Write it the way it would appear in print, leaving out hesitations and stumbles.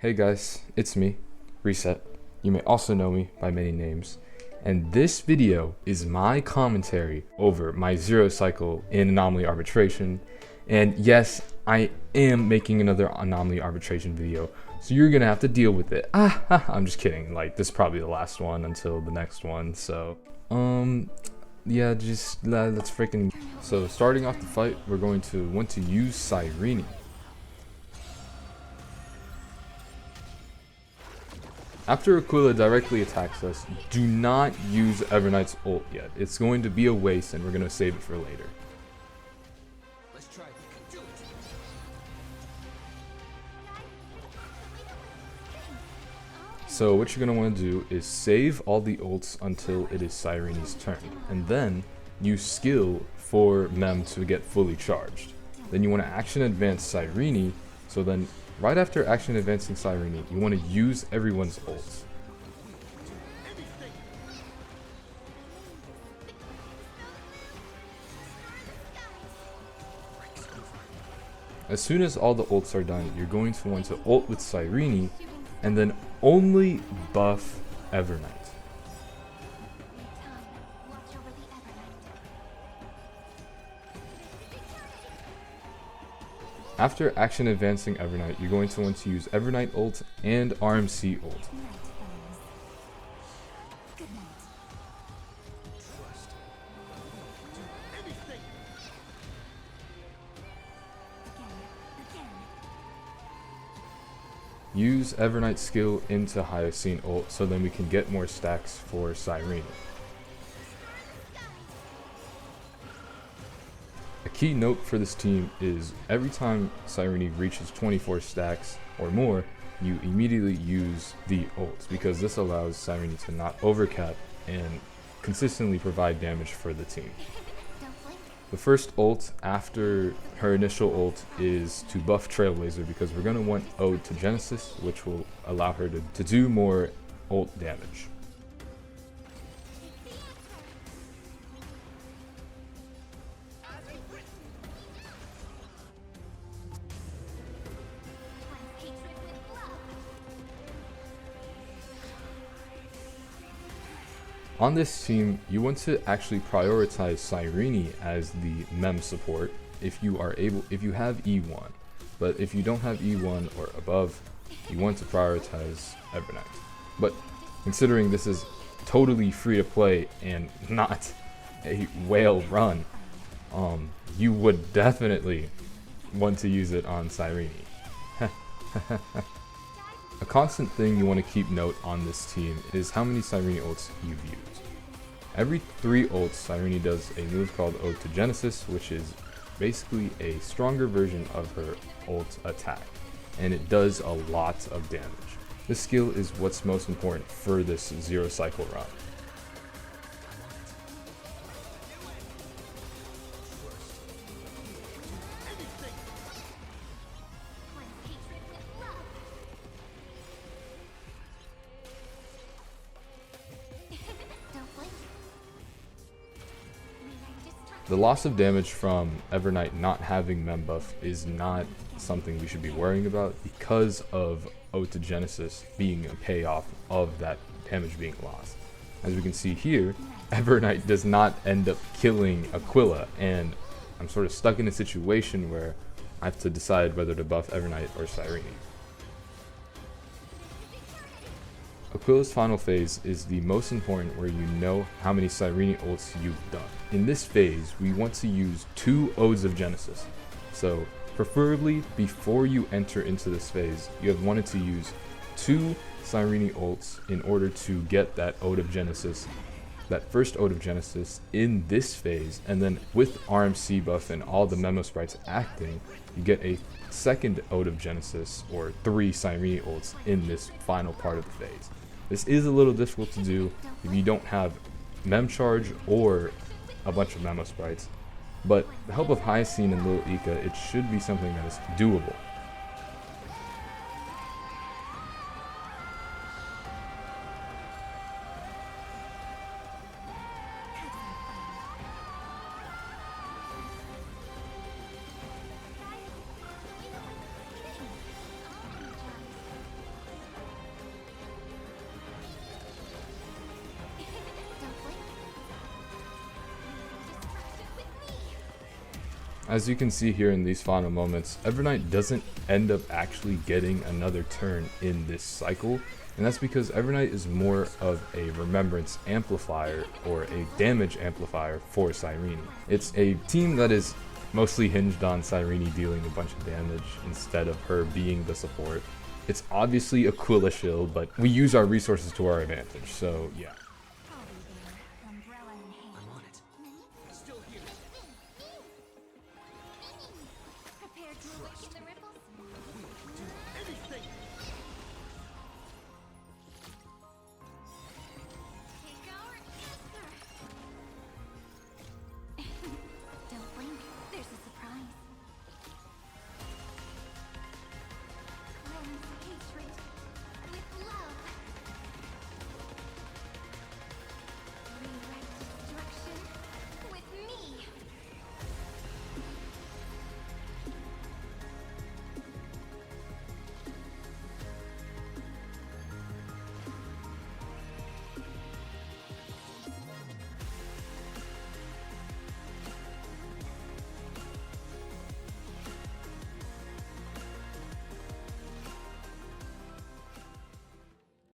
Hey guys, it's me, Reset. You may also know me by many names. And this video is my commentary over my zero cycle in Anomaly Arbitration. And yes, I am making another Anomaly Arbitration video, so you're gonna have to deal with it. I'm just kidding, like this is probably the last one until the next one, so yeah, just let's freaking. So starting off the fight, we're going to want to use Cyrene. After Aquila directly attacks us, do not use Everknight's ult yet. It's going to be a waste and we're going to save it for later. Let's try it. Do it. So what you're going to want to do is save all the ults until it is Cyrene's turn, and then use skill for Mem to get fully charged. Then you want to action advance Cyrene, so then right after action advancing Cyrene, you want to use everyone's ults. As soon as all the ults are done, you're going to want to ult with Cyrene, and then only buff Everknight. After action advancing Everknight, you're going to want to use Everknight ult and RMC ult. Use Everknight's skill into Hyoscene ult so then we can get more stacks for Cyrene. A key note for this team is every time Cyrene reaches 24 stacks or more, you immediately use the ult, because this allows Cyrene to not overcap and consistently provide damage for the team. The first ult after her initial ult is to buff Trailblazer, because we're going to want Ode to Genesis, which will allow her to do more ult damage. On this team, you want to actually prioritize Cyrene as the Mem support if you have E1. But if you don't have E1 or above, you want to prioritize Everknight. But considering this is totally free to play and not a whale run, you would definitely want to use it on Cyrene. A constant thing you want to keep note on this team is how many Cyrene ults you've used. Every 3 ults, Cyrene does a move called Ode to Genesis, which is basically a stronger version of her ult attack, and it does a lot of damage. This skill is what's most important for this zero cycle run. The loss of damage from Everknight not having Mem buff is not something we should be worrying about, because of Ode to Genesis being a payoff of that damage being lost. As we can see here, Everknight does not end up killing Aquila, and I'm sort of stuck in a situation where I have to decide whether to buff Everknight or Cyrene. Aquila's final phase is the most important, where you know how many Cyrene ults you've done. In this phase, we want to use 2 Odes of Genesis. So preferably before you enter into this phase, you have wanted to use 2 Cyrene ults in order to get that Ode of Genesis, that first Ode of Genesis in this phase, and then with RMC buff and all the memo sprites acting, you get a second Ode of Genesis, or 3 Cyrene ults in this final part of the phase. This is a little difficult to do if you don't have Mem Charge or a bunch of memo sprites, but with the help of Hyoscene and Lil Ika, it should be something that is doable. As you can see here in these final moments, Evernight doesn't end up actually getting another turn in this cycle, and that's because Evernight is more of a remembrance amplifier or a damage amplifier for Cyrene. It's a team that is mostly hinged on Cyrene dealing a bunch of damage instead of her being the support. It's obviously Aquila shield, but we use our resources to our advantage, so yeah.